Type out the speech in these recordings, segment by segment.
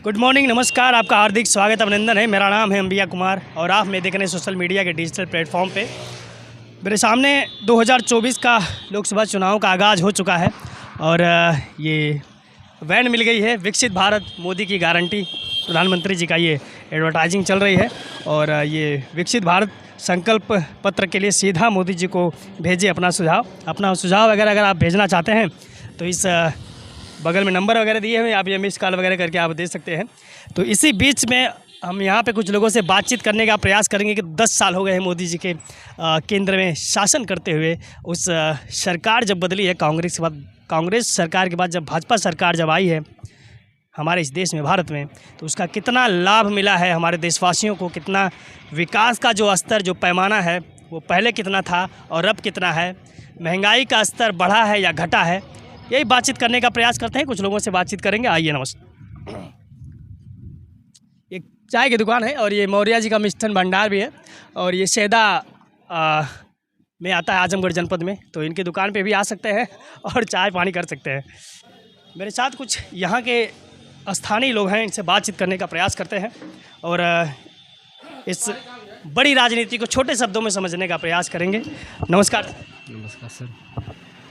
Good morning, नमस्कार। आपका हार्दिक स्वागत अभिनंदन है। मेरा नाम है अंबिया कुमार और आप मैं देख रहे हैं सोशल मीडिया के डिजिटल प्लेटफॉर्म पे। मेरे सामने 2024 का लोकसभा चुनाव का आगाज़ हो चुका है और ये वैन मिल गई है। विकसित भारत, मोदी की गारंटी, प्रधानमंत्री जी का ये एडवर्टाइजिंग चल रही है और ये विकसित भारत संकल्प पत्र के लिए सीधा मोदी जी को भेजे अपना सुझाव वगैरह अगर आप भेजना चाहते हैं तो इस बगल में नंबर वगैरह दिए हुए, आप ये मिस कॉल वगैरह करके आप दे सकते हैं। तो इसी बीच में हम यहाँ पे कुछ लोगों से बातचीत करने का प्रयास करेंगे कि 10 साल हो गए हैं मोदी जी के केंद्र में शासन करते हुए। उस सरकार जब बदली है कांग्रेस सरकार के बाद जब भाजपा सरकार जब आई है हमारे इस देश में, भारत में, तो उसका कितना लाभ मिला है हमारे देशवासियों को, कितना विकास का जो स्तर, जो पैमाना है वो पहले कितना था और अब कितना है, महंगाई का स्तर बढ़ा है या घटा है, यही बातचीत करने का प्रयास करते हैं। कुछ लोगों से बातचीत करेंगे। आइए, नमस्ते। एक चाय की दुकान है और ये मौर्य जी का मिष्ठान भंडार भी है और ये सैदा में आता है आजमगढ़ जनपद में, तो इनकी दुकान पे भी आ सकते हैं और चाय पानी कर सकते हैं। मेरे साथ कुछ यहाँ के स्थानीय लोग हैं, इनसे बातचीत करने का प्रयास करते हैं और इस बड़ी राजनीति को छोटे शब्दों में समझने का प्रयास करेंगे। नमस्कार। नमस्कार सर।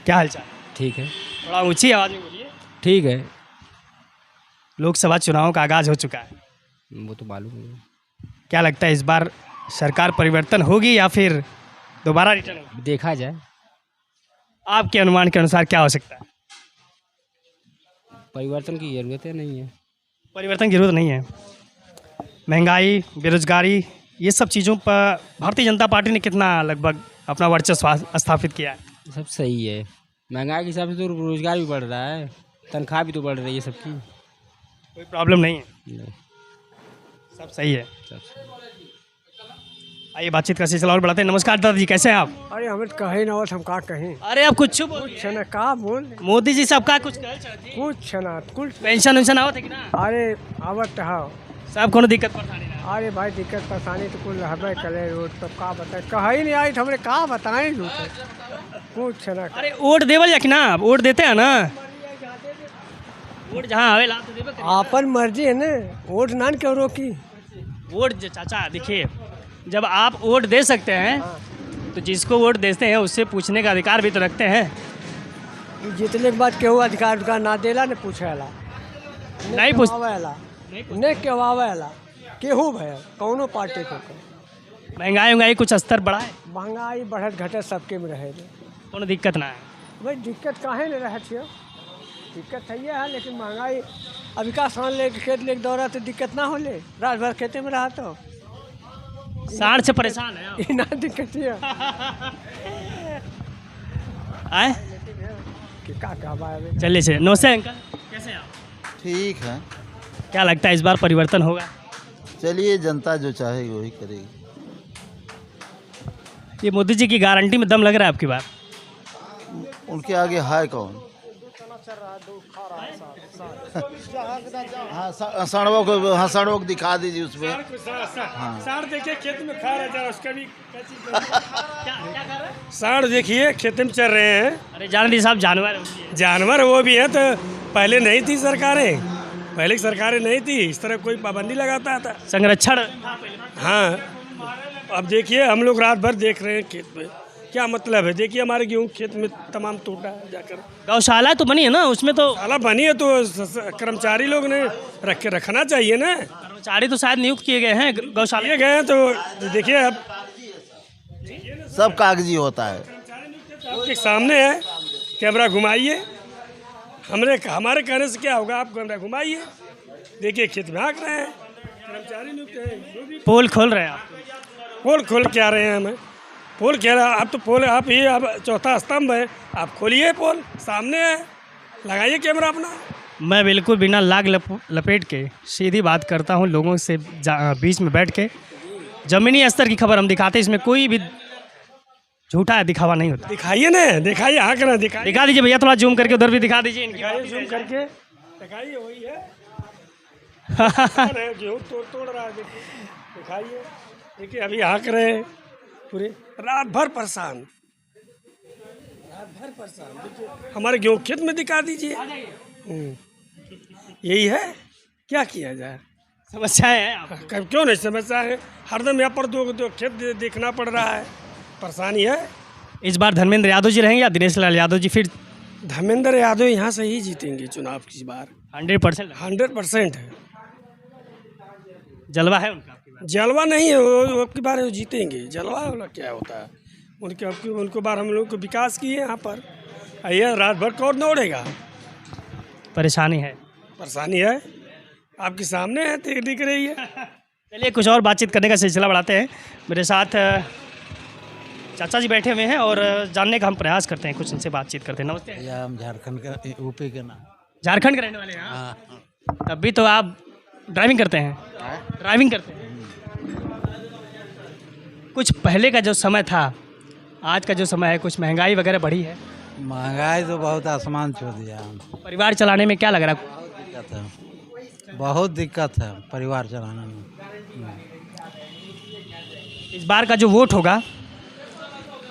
क्या हाल चाल? ठीक है। थोड़ा ऊंची आवाज़ में बोलिए। ठीक है। लोकसभा चुनाव का आगाज़ हो चुका है, वो तो मालूम है। क्या लगता है इस बार सरकार परिवर्तन होगी या फिर दोबारा रिटर्न होगी? देखा जाए। आपके अनुमान के अनुसार क्या हो सकता है? परिवर्तन की ज़रूरत है, नहीं है। परिवर्तन की जरूरत नहीं है। महंगाई, बेरोजगारी, ये सब चीज़ों पर भारतीय जनता पार्टी ने कितना लगभग अपना वर्चस्व स्थापित किया है? सब सही है। महंगाई के हिसाब से तो रोजगार भी बढ़ रहा है, तनख्वाह भी तो बढ़ रही है सबकी। कोई प्रॉब्लम नहीं है, नहीं, सब सही है। सब सही। आइए बातचीत का सिलसिला और बढ़ाते हैं। नमस्कार दादाजी, कैसे हैं आप? अरे हमें कहीं ना हम का कहीं अरे आप कुछ बोलिए। कुछ ना का बोल मोदी जी सबका कुछ कहल चाहती, कुछ ना कुछ। पेंशन वेंशन आवत है कि ना? अरे आवत है। सब कोनो दिक्कत परेशानी ना? अरे भाई दिक्कत परेशानी तो कुल रहबे करे रोड पर, का बताए कहीं नहीं आई तो हमने का बताएं कुछ ना। अरे वोट देवल या कि ना? वोट देते हैं ना? वोट जहाँ आवे ला तो देवे करी। आपन मर्जी है ना, वोट नान क्यों रोकी। वोट चाचा देखिए, जब आप वोट दे सकते हैं तो जिसको वोट देते हैं उससे पूछने का अधिकार भी तो रखते हैं। जितने के बाद केहू अधिकार ना देला ने पूछेला, नहीं पूछ नहीं क्यों आवेला केहू भय कौनो पार्टी को। महंगाई कुछ स्तर बढ़ा है? महंगाई बढ़त घटत सबके में रहे। कोनो दिक्कत ना है। भाई दिक्कत काहे नहीं रहे छियो, दिक्कत है लेकिन महंगाई अभी का सान ले खेत ले दौरा तो दिक्कत ना होले, रात भर खेते में रहा तो साढ़ से परेशान है आप। ना दिक्कत है आए कि का कहबा। चलिए से नमस्ते अंकल, कैसे हैं आप? ठीक है। क्या लगता है इस बार परिवर्तन होगा? चलिए, जनता जो चाहेगी वही करेगी। ये मोदी जी की गारंटी में दम लग रहा है आपकी बार? उनके आगे है कौन? हाँ सड़क दिखा दीजिए उसमें। हाँ साढ़ देखिए खेत में खा रहा है, उसका भी क्या साढ़ देखिए खेत में चल रहे हैं। अरे जान दी साहब, जानवर जानवर वो भी है, तो पहले नहीं थी सरकारें, पहले की सरकारें नहीं थी इस तरह कोई पाबंदी लगाता था। संरक्षण। हाँ अब देखिए हम लोग रात भर देख रहे हैं खेत में, क्या मतलब है। देखिए हमारे गेहूँ खेत में तमाम टूटा है। जाकर गौशाला तो बनी है ना, उसमें तो साला बनी है तो कर्मचारी लोग ने रखना चाहिए ना। कर्मचारी तो शायद नियुक्त किए गए हैं गौशाला। ये गए हैं तो देखिए अब सब कागजी होता है। आपके सामने है, कैमरा घुमाइए। हमारे कहने से क्या होगा, आप कैमरा घुमाइए, देखिए खेत में हाँक रहे हैं, कर्मचारी नियुक्त हैं। पोल खोल रहे हैं आप? पोल खोल के आ रहे हैं हमें, पोल कह रहा आप तो पोल आप ये आप चौथा स्तंभ है, आप खोलिए पोल, सामने है, लगाइए कैमरा अपना। मैं बिल्कुल बिना लाग लपेट के सीधी बात करता हूँ लोगों से, बीच में बैठ के ज़मीनी स्तर की खबर हम दिखाते हैं। इसमें कोई भी झूठा दिखावा नहीं होता। दिखाइए ना, दिखाइए, हाँ करना दिखा दीजिए भैया, थोड़ा जूम करके उधर भी दिखा दीजिए। जूम करके दिखाइए, वही है गेहूँ तोड़ रहा है, देखिए दिखाइए। देखिए अभी हाँक रहे हैं, पूरे रात भर परेशान, देखिए हमारे गेहूँ खेत में दिखा दीजिए। यही है, क्या किया जाए? समस्याएं हैं आपको? क्यों नहीं समस्या है? हरदम यहाँ पर दो खेत देखना पड़ रहा है, परेशानी है। इस बार धर्मेंद्र यादव जी रहेंगे या दिनेश लाल यादव जी फिर? धर्मेंद्र यादव यहाँ से ही जीतेंगे चुनाव की बार, 100% 100% है। जलवा है उनका आपकी बार? जलवा नहीं है, वो अब की बार वो जीतेंगे। जलवा वाला क्या होता है? उनको बार हम लोग को विकास किए यहाँ पर। ये रात भर कौन दौड़ेगा? परेशानी है। परेशानी है, आपके सामने है, दिख रही है। चलिए कुछ और बातचीत करने का सिलसिला बढ़ाते हैं। मेरे साथ चाचा जी बैठे हुए हैं और जानने का हम प्रयास करते हैं, कुछ इनसे बातचीत करते हैं। नमस्ते। या हम झारखंड का यूपी के ना। झारखंड के रहने वाले हैं आप? हाँ। तभी तो आप ड्राइविंग करते हैं? ड्राइविंग करते हैं। कुछ पहले का जो समय था, आज का जो समय है, कुछ महंगाई वगैरह बढ़ी है? महंगाई तो बहुत आसमान छू दिया। परिवार चलाने में क्या लग रहा है? दिक्कत है, बहुत दिक्कत है परिवार चलाने में। इस बार का जो वोट होगा,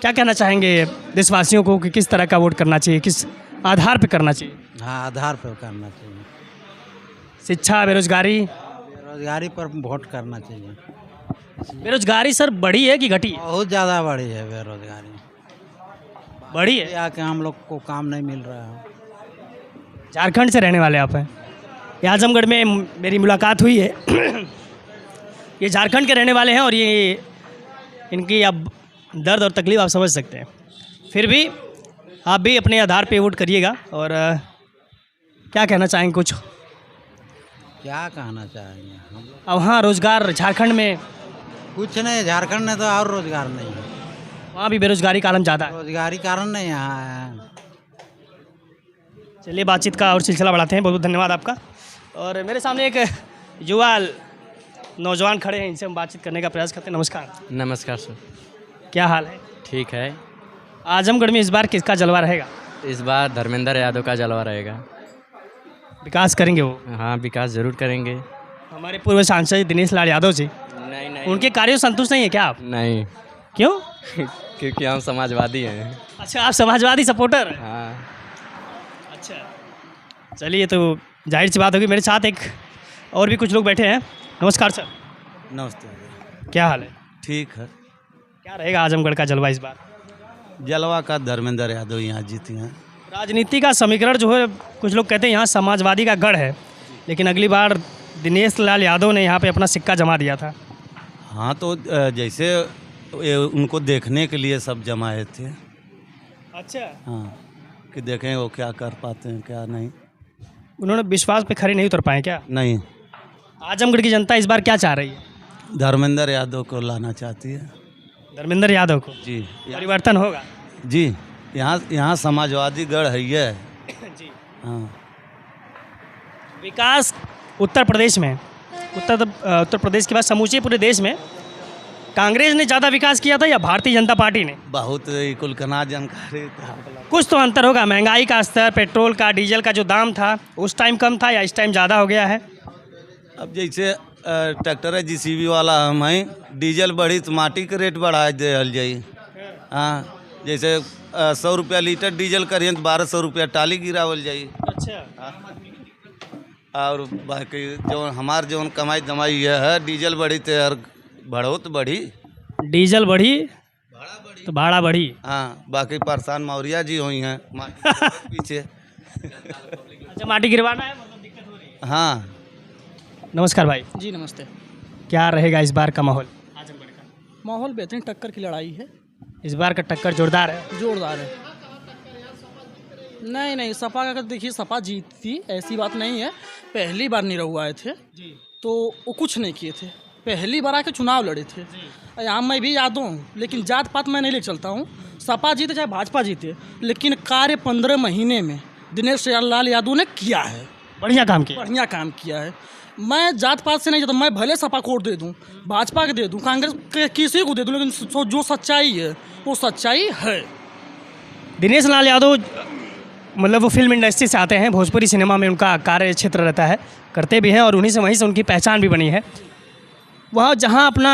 क्या कहना चाहेंगे देशवासियों को कि किस तरह का वोट करना चाहिए, किस आधार पे करना चाहिए? हाँ, आधार पर करना चाहिए। शिक्षा, बेरोजगारी? बेरोजगारी पर वोट करना चाहिए। बेरोजगारी सर बढ़ी है कि घटी है? बहुत ज़्यादा बढ़ी है बेरोजगारी। बढ़ी है। यहाँ के हम लोग को काम नहीं मिल रहा है। झारखंड से रहने वाले आप हैं? ये आजमगढ़ में मेरी मुलाकात हुई है। ये झारखंड के रहने वाले हैं और ये इनकी अब दर्द और तकलीफ आप समझ सकते हैं। फिर भी आप भी अपने आधार पे वोट करिएगा। और क्या कहना चाहेंगे कुछ? क्या कहना चाहेंगे हम लोग? अब हाँ, रोज़गार झारखंड में कुछ नहीं, झारखंड में तो और रोजगार नहीं है। वहाँ भी बेरोजगारी का आलम ज़्यादा है। रोजगारी कारण नहीं यहाँ है। चलिए बातचीत का और सिलसिला बढ़ाते हैं। बहुत बहुत धन्यवाद आपका। और मेरे सामने एक युवा नौजवान खड़े हैं, इनसे हम बातचीत करने का प्रयास करते हैं। नमस्कार। नमस्कार सर। क्या हाल है? ठीक है। आजमगढ़ में इस बार किसका जलवा रहेगा? इस बार धर्मेंद्र यादव का जलवा रहेगा। विकास करेंगे वो? हाँ, विकास जरूर करेंगे। हमारे पूर्व सांसद दिनेश लाल यादव जी, नहीं नहीं उनके कार्यों से संतुष्ट नहीं है क्या आप? नहीं। क्यों? क्योंकि हम समाजवादी हैं। अच्छा, आप समाजवादी सपोर्टर हैं? हाँ। अच्छा, चलिए तो जाहिर सी बात होगी। मेरे साथ एक और भी कुछ लोग बैठे हैं। नमस्कार सर। नमस्ते। क्या हाल है? ठीक है। क्या रहेगा आजमगढ़ का जलवा इस बार? जलवा का धर्मेंद्र यादव यहाँ जीते हैं। राजनीति का समीकरण जो है, कुछ लोग कहते हैं यहाँ समाजवादी का गढ़ है, लेकिन अगली बार दिनेश लाल यादव ने यहाँ पे अपना सिक्का जमा दिया था। हाँ, तो जैसे उनको देखने के लिए सब जमाए थे। अच्छा। हाँ, कि देखें वो क्या कर पाते हैं क्या नहीं। उन्होंने विश्वास पे खड़े नहीं उतर पाए क्या? नहीं, आजमगढ़ की जनता इस बार क्या चाह रही है? धर्मेंद्र यादव को लाना चाहती है। धर्मेंद्र यादव को? जी। परिवर्तन होगा? जी, यहाँ समाजवादी गढ़ है ये। जी। हाँ। विकास उत्तर प्रदेश में, उत्तर प्रदेश के बाद समूचे पूरे देश में कांग्रेस ने ज़्यादा विकास किया था या भारतीय जनता पार्टी ने? बहुत कुल कना जानकारी था। कुछ तो अंतर होगा। महंगाई का स्तर, पेट्रोल का, डीजल का जो दाम था उस टाइम कम था या इस टाइम ज़्यादा हो गया है? अब जैसे ट्रैक्टर है जीसीबी वाला हम हैं, डीजल बढ़ी तो माटी के रेट बढ़ा दे जाई। हाँ, जैसे 100 रुपया लीटर डीजल करिए तो 1200 रुपया टाली गिरावल जाई। अच्छा। और बाकी जो हमार जो कमाई दमाई है, डीजल बढ़ी तो यार बढ़ो तो बढ़ी। डीजल बढ़ी तो भाड़ा बढ़ी। हाँ, बाकी परेशान मौर्या जी हुई हैं पीछे। अच्छा, माटी गिरवाना है, मतलब दिक्कत हो रही है। हाँ। नमस्कार भाई। जी नमस्ते। क्या रहेगा इस बार का माहौल आजमगढ़ का? माहौल बेहतरीन, टक्कर की लड़ाई है, इस बार का टक्कर जोरदार है? जोरदार है। नहीं, सपा का देखिए, सपा जीतती ऐसी बात नहीं है। पहली बार निरहुआ आए थे जी। तो वो कुछ नहीं किए थे, पहली बार आके चुनाव लड़े थे। यहाँ मैं भी यादव हूँ, लेकिन जात पात मैं नहीं ले चलता हूँ। सपा जीते चाहे भाजपा जीते, लेकिन कार्य 15 महीने में दिनेश लाल यादव ने किया है। बढ़िया काम किया। बढ़िया काम किया है। मैं जात पात से नहीं जाता, मैं भले सपा को वोट दे दूं, भाजपा के दे दूं, कांग्रेस के किसी को दे दूं, लेकिन जो सच्चाई है वो सच्चाई है। दिनेश लाल यादव मतलब वो फिल्म इंडस्ट्री से आते हैं, भोजपुरी सिनेमा में उनका कार्य क्षेत्र रहता है, करते भी हैं और वहीं से उनकी पहचान भी बनी है। वहाँ जहाँ अपना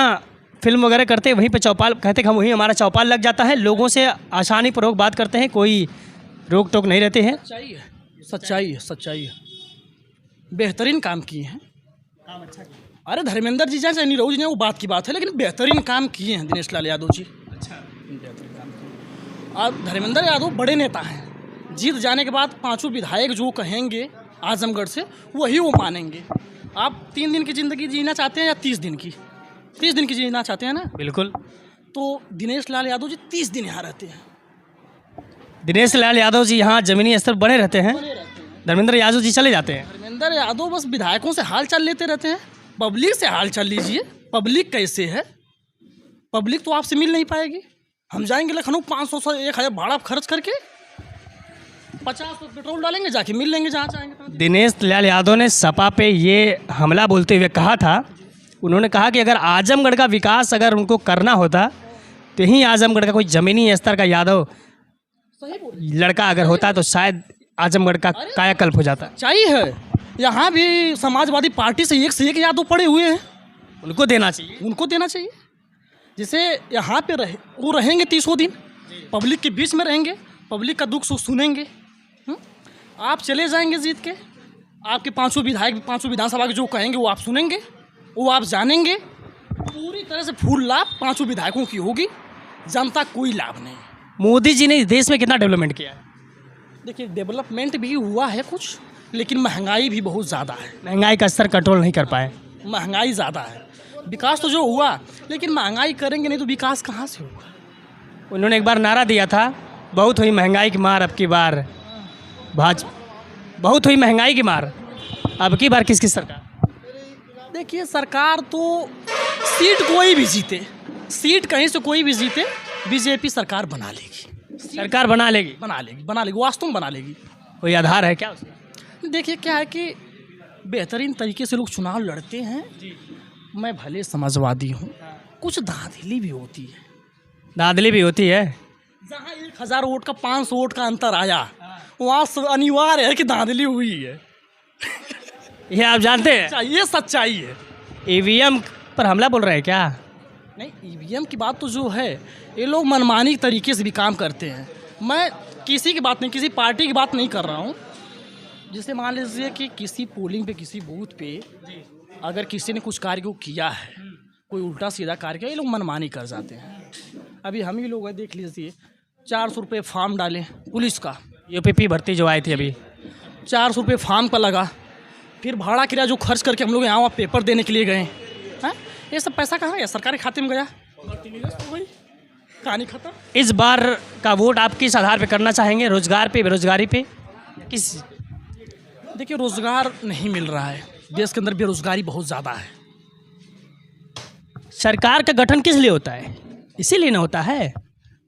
फिल्म वगैरह करते हैं वहीं पे चौपाल कहते हैं, हम वहीं हमारा चौपाल लग जाता है। लोगों से आसानी पूर्वक बात करते हैं, कोई रोक टोक नहीं रहते हैं। सच्चाई है, सच्चाई है, सच्चाई है। बेहतरीन काम किए हैं, अरे धर्मेंद्र जी जाए चाहे नीरव जी जाए वो बात की बात है, लेकिन बेहतरीन काम किए हैं दिनेश लाल यादव जी। बेहतरीन काम किए। और धर्मेंद्र यादव बड़े नेता हैं, जीत जाने के बाद पांचों विधायक जो कहेंगे आजमगढ़ से वही वो मानेंगे। आप 3 दिन की ज़िंदगी जीना चाहते हैं या 30 दिन की? 30 दिन की जीना चाहते हैं ना, बिल्कुल। तो दिनेश लाल यादव जी 30 दिन यहाँ रहते हैं। दिनेश लाल यादव जी यहाँ जमीनी स्तर बने रहते हैं, धर्मेंद्र यादव जी चले जाते हैं। धर्मेंद्र यादव बस विधायकों से हाल चाल लेते रहते हैं। पब्लिक से हाल चाल लीजिए, पब्लिक कैसे है? पब्लिक तो आपसे मिल नहीं पाएगी। हम जाएंगे लखनऊ 500 से 1000 भाड़ा खर्च करके, 50 पेट्रोल डालेंगे, जाके मिल लेंगे जहाँ चाहेंगे। दिनेश लाल यादव ने सपा पे ये हमला बोलते हुए कहा था, उन्होंने कहा कि अगर आजमगढ़ का विकास अगर उनको करना होता तो ही आजमगढ़ का कोई ज़मीनी स्तर का यादव लड़का अगर होता तो शायद आजमगढ़ का कायाकल्प हो जाता। चाहिए है, यहाँ भी समाजवादी पार्टी से एक यादव पड़े हुए हैं, उनको देना चाहिए, उनको देना चाहिए। जैसे यहाँ पे वो रहेंगे 30 दिन, पब्लिक के बीच में रहेंगे, पब्लिक का दुख सुख सुनेंगे। आप चले जाएंगे जीत के, आपके 5 विधायक 5 विधानसभा के जो कहेंगे वो आप सुनेंगे, वो आप जानेंगे। पूरी तरह से फुल लाभ 5 विधायकों की होगी, जनता कोई लाभ नहीं। मोदी जी ने इस देश में कितना डेवलपमेंट किया है? देखिए डेवलपमेंट भी हुआ है कुछ, लेकिन महंगाई भी बहुत ज़्यादा है। महंगाई का स्तर कंट्रोल नहीं कर पाए। महंगाई ज़्यादा है, विकास तो जो हुआ, लेकिन महंगाई करेंगे नहीं तो विकास कहाँ से होगा? उन्होंने एक बार नारा दिया था, बहुत हुई महंगाई की मार अब की बार बहुत हुई महंगाई की मार अब की बार किसकी सरकार? देखिए सरकार तो सीट कोई भी जीते, सीट कहीं से कोई भी जीते, बीजेपी सरकार बना लेगी। सरकार बना लेगी, वास्तव में बना लेगी। कोई आधार है क्या उसका? देखिए क्या है कि बेहतरीन तरीके से लोग चुनाव लड़ते हैं। मैं भले समाजवादी हूँ, कुछ धांधली भी होती है। धांधली भी होती है। जहाँ 1000 वोट का 500 वोट का अंतर आया, वहाँ अनिवार्य है कि धांधली हुई है। ये आप जानते हैं? ये सच्चाई है। ईवीएम पर हमला बोल रहे हैं क्या? नहीं, ईवीएम की बात तो जो है, ये लोग मनमानी तरीके से भी काम करते हैं। मैं किसी की बात नहीं, किसी पार्टी की बात नहीं कर रहा हूँ। जैसे मान लीजिए कि किसी पोलिंग पे, किसी बूथ पे अगर किसी ने कुछ कार्य को किया है, कोई उल्टा सीधा कार्य किया, ये लोग मनमानी कर जाते हैं। अभी हम ही लोग देख लीजिए, 400 रुपये फार्म डालें पुलिस का, यूपीपी भर्ती जो आई थी अभी, 400 रुपये फार्म का लगा, फिर भाड़ा किराया जो खर्च करके हम लोग यहाँ पेपर देने के लिए गए हैं, ये सब पैसा कहाँ गया? सरकारी खाते में गया, कहानी खत्म। इस बार का वोट आप किस आधार पे करना चाहेंगे? रोजगार पे, बेरोजगारी पे, किस? देखिए रोजगार नहीं मिल रहा है, देश के अंदर बेरोजगारी बहुत ज़्यादा है। सरकार का गठन किस लिए होता है? इसीलिए ना होता है।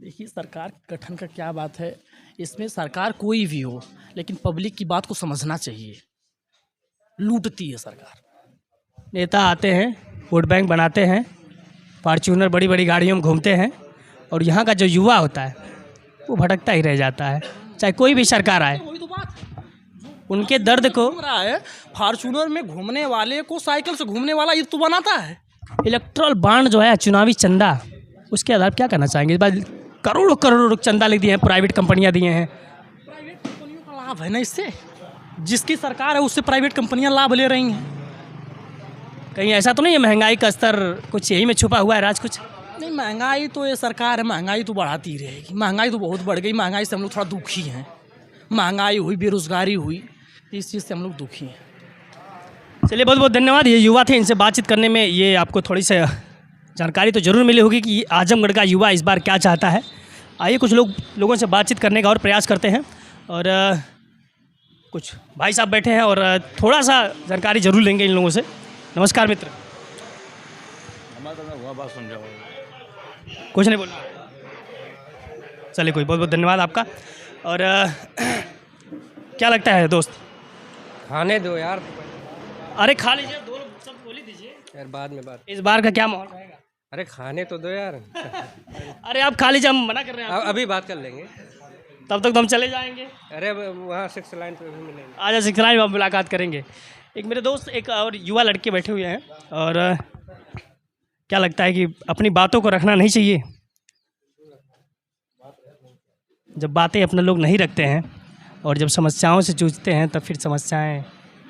देखिए सरकार के गठन का क्या बात है, इसमें सरकार कोई भी हो, लेकिन पब्लिक की बात को समझना चाहिए। लूटती है सरकार। नेता आते हैं, वोट बैंक बनाते हैं, फॉर्च्यूनर बड़ी बड़ी गाड़ियों में घूमते हैं, और यहाँ का जो युवा होता है वो भटकता ही रह जाता है, चाहे कोई भी सरकार आए। वही तो बात, उनके दर्द को घूम रहा है, फॉर्च्यूनर में घूमने वाले को साइकिल से घूमने वाला ईद तो बनाता है। इलेक्ट्रल बॉन्ड जो है, चुनावी चंदा, उसके आधार पर क्या करना चाहेंगे? इस बार करोड़ों करोड़ों चंदा लिख दिए हैं, प्राइवेट कंपनियां दिए हैं। प्राइवेट कंपनियों का लाभ है ना इससे, जिसकी सरकार है उससे प्राइवेट कंपनियां लाभ ले रही हैं। कहीं ऐसा तो नहीं है महंगाई का स्तर कुछ यही में छुपा हुआ है राज? कुछ नहीं, महंगाई तो ये सरकार है, महंगाई तो बढ़ाती रहेगी। महंगाई तो बहुत बढ़ गई, महंगाई से हम लोग थोड़ा दुखी हैं। महंगाई हुई, बेरोजगारी हुई, इस चीज़ से हम लोग दुखी हैं। चलिए बहुत बहुत धन्यवाद। ये युवा थे, इनसे बातचीत करने में ये आपको थोड़ी सी जानकारी तो ज़रूर मिली होगी कि आजमगढ़ का युवा इस बार क्या चाहता है। आइए कुछ लोगों से बातचीत करने का और प्रयास करते हैं, और कुछ भाई साहब बैठे हैं और थोड़ा सा जानकारी जरूर लेंगे इन लोगों से। नमस्कार मित्र। कुछ नहीं बोलना, चलिए कोई बहुत बहुत धन्यवाद आपका। और क्या लगता है दोस्त? खाने दो यार। अरे खा लीजिए, दो लोग सब बोल ही दीजिए यार, बाद में बात। इस बार का क्या माहौल रहेगा? अरे खाने तो दो यार। अरे आप खा लीजिए, हम मना कर रहे हैं आपको। अभी बात कर लेंगे, तब तक तो हम चले जाएंगे। अरे वहाँ 6 लाइन पे भी मिलेंगे। आज 6 लाइन में मुलाकात करेंगे। एक मेरे दोस्त, एक और युवा लड़के बैठे हुए हैं, और क्या लगता है कि अपनी बातों को रखना नहीं चाहिए? जब बातें अपने लोग नहीं रखते हैं और जब समस्याओं से जूझते हैं, तब फिर समस्याएं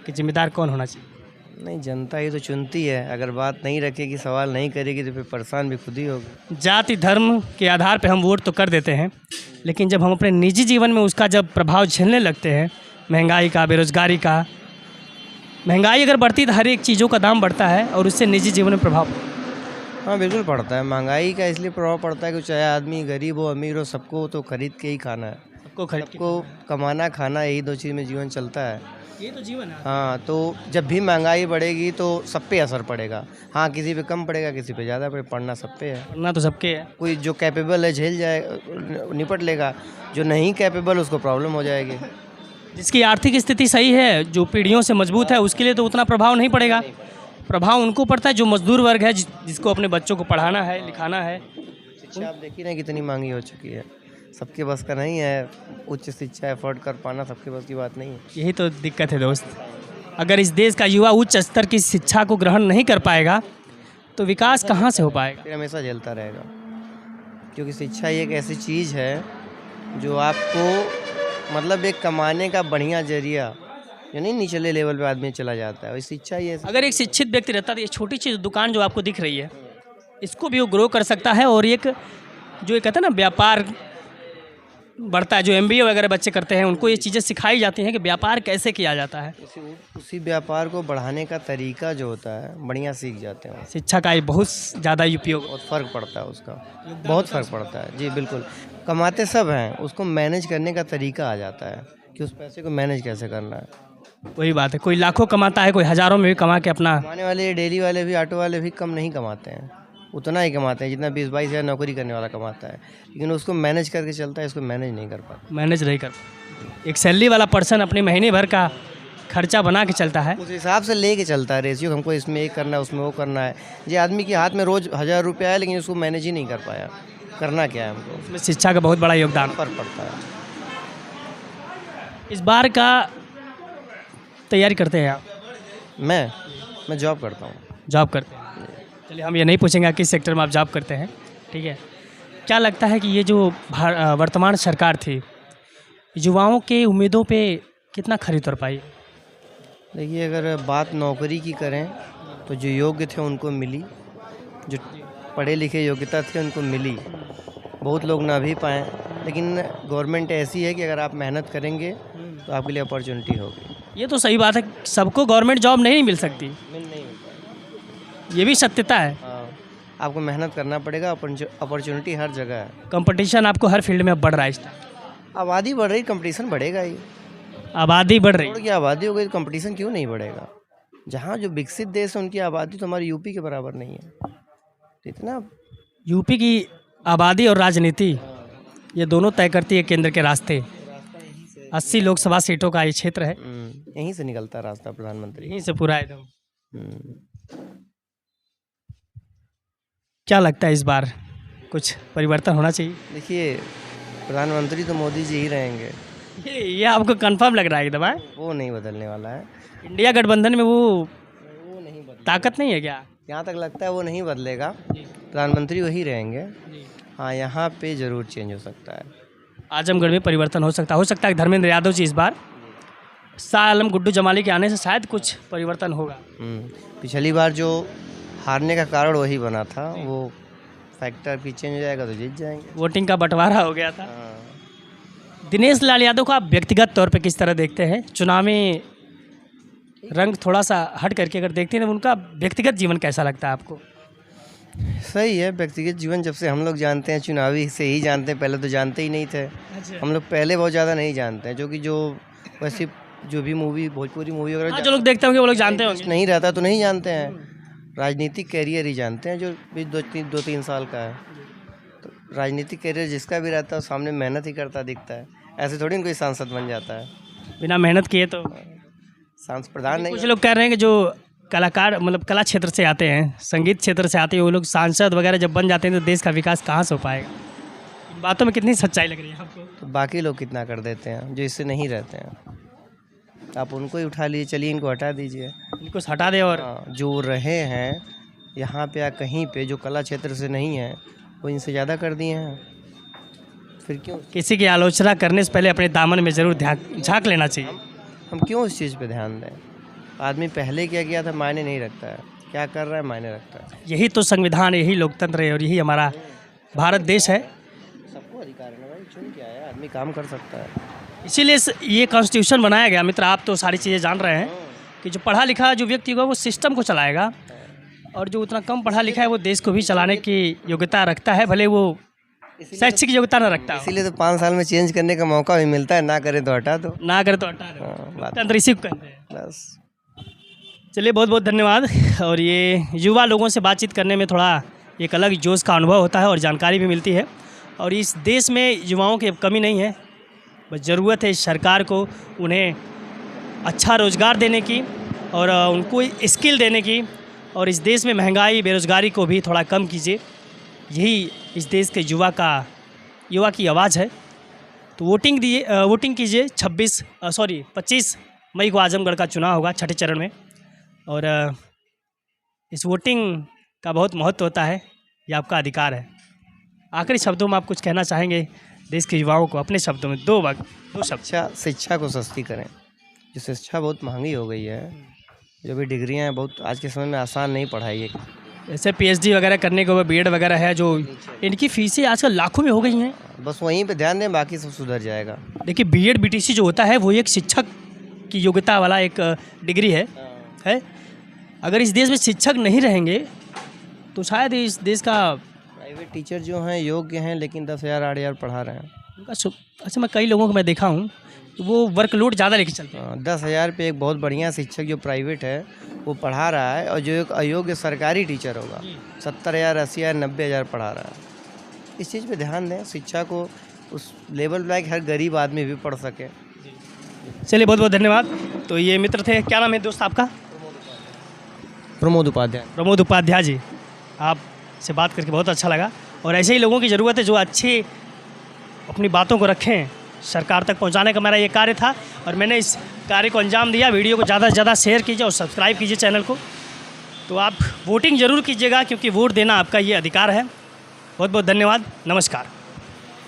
के जिम्मेदार कौन होना चाहिए? नहीं, जनता ही तो चुनती है। अगर बात नहीं रखेगी, सवाल नहीं करेगी तो फिर परेशान भी खुद ही होगी। जाति धर्म के आधार पे हम वोट तो कर देते हैं, लेकिन जब हम अपने निजी जीवन में उसका जब प्रभाव झेलने लगते हैं, महंगाई का, बेरोजगारी का, महंगाई अगर बढ़ती तो हर एक चीज़ों का दाम बढ़ता है और उससे निजी जीवन में प्रभाव। हाँ बिल्कुल पड़ता है। महंगाई का इसलिए प्रभाव पड़ता है कि चाहे आदमी गरीब हो अमीर हो, सबको तो खरीद के ही खाना है। सबको खरीद के, सबको कमाना खाना, यही दो चीज़ में जीवन चलता है। ये तो जीवन है। हाँ, तो जब भी महंगाई बढ़ेगी तो सब पे असर पड़ेगा। हाँ, किसी पे कम पड़ेगा, किसी पे ज़्यादा पड़ना सब पे है। ना तो सबके है। कोई जो कैपेबल है झेल जाए, निपट लेगा। जो नहीं कैपेबल उसको प्रॉब्लम हो जाएगी। जिसकी आर्थिक स्थिति सही है, जो पीढ़ियों से मजबूत है, उसके लिए तो उतना प्रभाव नहीं पड़ेगा। प्रभाव उनको पड़ता है जो मजदूर वर्ग है, जिसको अपने बच्चों को पढ़ाना है, लिखाना है। शिक्षा आप देखिए ना कितनी महंगी हो चुकी है। सबके बस का नहीं है उच्च शिक्षा अफोर्ड कर पाना, सबके बस की बात नहीं है। यही तो दिक्कत है दोस्त। अगर इस देश का युवा उच्च स्तर की शिक्षा को ग्रहण नहीं कर पाएगा तो विकास कहाँ से हो पाएगा? फिर हमेशा झेलता रहेगा, क्योंकि शिक्षा ही एक ऐसी चीज़ है जो आपको मतलब एक कमाने का बढ़िया जरिया, यानी निचले लेवल पे आदमी चला जाता है। और शिक्षा ही ऐसी। अगर एक शिक्षित व्यक्ति रहता है तो ये छोटी चीज़ दुकान जो आपको दिख रही है, इसको भी वो ग्रो कर सकता है। और एक जो कहते हैं ना व्यापार बढ़ता है, जो MBA वगैरह बच्चे करते हैं, उनको ये चीज़ें सिखाई जाती हैं कि व्यापार कैसे किया जाता है। उसी व्यापार को बढ़ाने का तरीका जो होता है बढ़िया सीख जाते हैं। शिक्षा का बहुत ज़्यादा उपयोग। बहुत फ़र्क पड़ता है उसका, बहुत फ़र्क पड़ता है जी बिल्कुल। कमाते सब हैं, उसको मैनेज करने का तरीका आ जाता है कि उस पैसे को मैनेज कैसे करना है। वही बात है, कोई लाखों कमाता है, कोई हज़ारों में भी कमा के अपना। कमाने वाले डेली वाले भी, ऑटो वाले भी कम नहीं कमाते हैं, उतना ही कमाते हैं जितना 20-22 हज़ार नौकरी करने वाला कमाता है। लेकिन उसको मैनेज करके चलता है, इसको मैनेज नहीं कर पाता। मैनेज नहीं कर, एक सैलरी वाला पर्सन अपने महीने भर का खर्चा बना के चलता है, उस हिसाब से लेके चलता है रेशियो, हमको इसमें ये करना है, उसमें वो करना है। ये आदमी के हाथ में रोज़ 1000 रुपया है, लेकिन उसको मैनेज ही नहीं कर पाया। करना क्या है हमको? उसमें शिक्षा का बहुत बड़ा योगदान। फर्क पड़ता है। इस बार का तैयारी करते हैं आप? मैं जॉब करता हूँ। जॉब करते हैं। चलिए, हम ये नहीं पूछेंगे किस सेक्टर में आप जॉब करते हैं, ठीक है। क्या लगता है कि ये जो वर्तमान सरकार थी, युवाओं के उम्मीदों पे कितना खरी उतर पाई? देखिए, अगर बात नौकरी की करें तो जो योग्य थे उनको मिली, जो पढ़े लिखे योग्यता थे उनको मिली। बहुत लोग ना भी पाएँ, लेकिन गवर्नमेंट ऐसी है कि अगर आप मेहनत करेंगे तो आपके लिए अपॉर्चुनिटी होगी। ये तो सही बात है, सबको गवर्नमेंट जॉब नहीं मिल सकती, ये भी सत्यता है। हाँ, आपको मेहनत करना पड़ेगा। अपॉर्चुनिटी हर जगह है। कंपटीशन आपको हर फील्ड में बढ़ रहा है इस टाइम। आबादी बढ़ रही, कंपटीशन बढ़ेगा ही। आबादी बढ़ रही थोड़ी की आबादी हो गई तो कंपटीशन क्यों नहीं बढ़ेगा? जहाँ जो विकसित देश है उनकी आबादी तो हमारी यूपी के बराबर नहीं है। तो इतना यूपी की आबादी और राजनीति, ये दोनों तय करती है केंद्र के रास्ते। 80 लोकसभा सीटों का ये क्षेत्र है, यहीं से निकलता रास्ता प्रधानमंत्री। यहीं से पूरा एकदम। क्या लगता है इस बार कुछ परिवर्तन होना चाहिए? देखिए, प्रधानमंत्री तो मोदी जी ही रहेंगे। ये आपको कंफर्म लग रहा है एकदम? वो नहीं बदलने वाला है। इंडिया गठबंधन में वो नहीं बदल, ताकत नहीं है क्या? यहाँ तक लगता है वो नहीं बदलेगा, प्रधानमंत्री वही रहेंगे। हाँ, यहाँ पे ज़रूर चेंज हो सकता है। आजमगढ़ में परिवर्तन हो सकता है कि धर्मेंद्र यादव जी इस बार, शाह आलम गुड्डू जमाली के आने से शायद कुछ परिवर्तन होगा। पिछली बार जो हारने का कारण वही बना था, वो फैक्टर भी चेंज हो जाएगा तो जीत जाएंगे। वोटिंग का बंटवारा हो गया था। दिनेश लाल यादव को आप व्यक्तिगत तौर पे किस तरह देखते हैं? चुनावी रंग थोड़ा सा हट करके अगर देखते हैं, उनका व्यक्तिगत जीवन कैसा लगता है आपको? सही है, व्यक्तिगत जीवन जब से हम लोग जानते हैं, चुनावी से ही जानते हैं, पहले तो जानते ही नहीं थे। हम लोग पहले बहुत ज़्यादा नहीं जानते हैं, जो वैसे जो भी मूवी, भोजपुरी मूवी वगैरह जो लोग देखते होंगे वो लोग जानते होंगे। नहीं रहता तो नहीं जानते हैं। राजनीतिक कैरियर ही जानते हैं, जो भी 2-3 साल का है। तो राजनीतिक कैरियर जिसका भी रहता है सामने मेहनत ही करता दिखता है। ऐसे थोड़ी ना कोई सांसद बन जाता है बिना मेहनत किए। तो सांसद प्रधान नहीं। कुछ लोग कह रहे हैं कि जो कलाकार मतलब कला क्षेत्र से आते हैं, संगीत क्षेत्र से आते हैं, वो लोग सांसद वगैरह जब बन जाते हैं तो देश का विकास कहाँ से हो पाएगा? इन बातों में कितनी सच्चाई लग रही है आपको? तो बाकी लोग कितना कर देते हैं जो इससे नहीं रहते हैं। आप उनको ही उठा लीजिए, चलिए इनको हटा दीजिए, इनको हटा दे। और जो रहे हैं यहाँ पे या कहीं पे जो कला क्षेत्र से नहीं है, वो इनसे ज़्यादा कर दिए हैं। फिर क्यों किसी की आलोचना करने से पहले अपने दामन में ज़रूर झांक लेना चाहिए। हम क्यों उस चीज़ पे ध्यान दें? आदमी पहले क्या किया था मायने नहीं रखता है, क्या कर रहा है मायने रखता है। यही तो संविधान, यही लोकतंत्र है और यही हमारा भारत देश है। सबको अधिकार है ना भाई, चुन के आया आदमी काम कर सकता है। इसीलिए ये कॉन्स्टिट्यूशन बनाया गया। मित्र, आप तो सारी चीज़ें जान रहे हैं कि जो पढ़ा लिखा जो व्यक्ति होगा वो सिस्टम को चलाएगा, और जो उतना कम पढ़ा लिखा है वो देश को भी चलाने की योग्यता रखता है, भले वो शैक्षिक योग्यता न रखता हो। इसीलिए तो 5 साल में चेंज करने का मौका भी मिलता है, ना करे तो हटा दो। ना करे तो हटा दो। हाँ, लोकतंत्र इसी को कहते हैं। बस चलिए, बहुत बहुत धन्यवाद। और ये युवा लोगों से बातचीत करने में थोड़ा एक अलग जोश का अनुभव होता है और जानकारी भी मिलती है। और इस देश में युवाओं की कमी नहीं है, बस ज़रूरत है इस सरकार को उन्हें अच्छा रोज़गार देने की और उनको स्किल देने की, और इस देश में महंगाई बेरोज़गारी को भी थोड़ा कम कीजिए। यही इस देश के युवा की आवाज़ है। तो वोटिंग कीजिए। 25 मई को आजमगढ़ का चुनाव होगा, छठे चरण में, और इस वोटिंग का बहुत महत्व होता है, ये आपका अधिकार है। आखिरी शब्दों में आप कुछ कहना चाहेंगे देश के युवाओं को, अपने शब्दों में, 2 शब्द? शिक्षा को सस्ती करें। जो शिक्षा बहुत महंगी हो गई है, जो भी डिग्रियां हैं बहुत आज के समय में आसान नहीं पढ़ाई है। जैसे PhD वगैरह करने के बाद BEd वगैरह है, जो इनकी फीसें आजकल लाखों में हो गई हैं। बस वहीं पे ध्यान दें, बाकी सब सुधर जाएगा। देखिए, BEd BTC जो होता है वो एक शिक्षक की योग्यता वाला एक डिग्री है। अगर इस देश में शिक्षक नहीं रहेंगे तो शायद इस देश का प्राइवेट टीचर जो हैं योग्य हैं, लेकिन 10,000 8,000 पढ़ा रहे हैं। अच्छा, मैं कई लोगों को मैं देखा हूँ तो वो वर्कलोड ज़्यादा लेके चलते हैं। 10,000 पे एक बहुत बढ़िया शिक्षक जो प्राइवेट है वो पढ़ा रहा है, और जो एक अयोग्य सरकारी टीचर होगा 70,000 80,000 90,000 पढ़ा रहा है। इस चीज़ पे ध्यान दें, शिक्षा को उस लेवल लायक हर गरीब आदमी भी पढ़ सके। चलिए, बहुत बहुत धन्यवाद। तो ये मित्र थे, क्या नाम है दोस्त आपका? प्रमोद उपाध्याय। प्रमोद उपाध्याय जी, आपसे बात करके बहुत अच्छा लगा। और ऐसे ही लोगों की ज़रूरत है जो अच्छे अपनी बातों को रखें, सरकार तक पहुंचाने का मेरा ये कार्य था और मैंने इस कार्य को अंजाम दिया। वीडियो को ज़्यादा से ज़्यादा शेयर कीजिए और सब्सक्राइब कीजिए चैनल को। तो आप वोटिंग ज़रूर कीजिएगा, क्योंकि वोट देना आपका ये अधिकार है। बहुत बहुत धन्यवाद। नमस्कार।